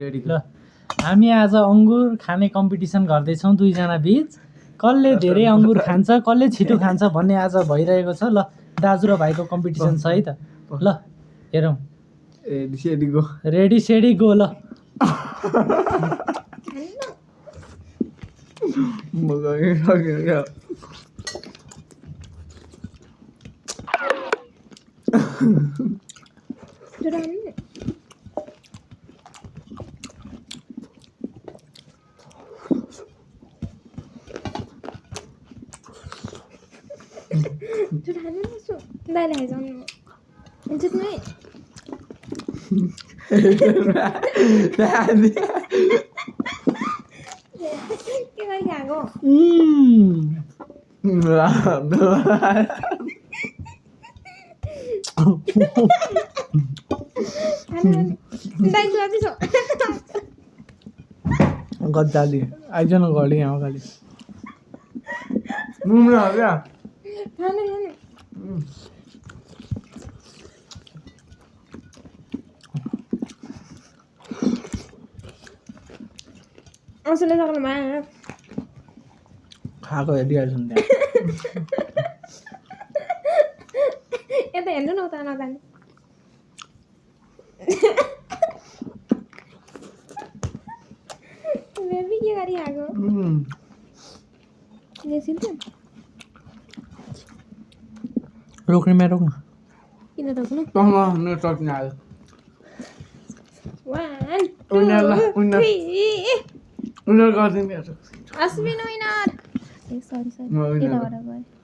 ल हामी आज अंगुर खाने कम्पिटिसन गर्दैछौँ दुईजना बीच कसले धेरै अंगुर खान्छ कसले छिटो खान्छ भन्ने आज भइरहेको छ। ल दाजु र भाइको कम्पिटिसन छ है त। ल हेरौँ। Ready steady go. ल गद्दाली आइजन गली यहाँ अगाडि खाएको हेरिहाल्छु नि यता हेर्नु न उता नजाने बेबी के गरिरहेको रोक्ने मेरो रोक्न किन रोक्नु अश्विन विनर सरी यताबाट गयो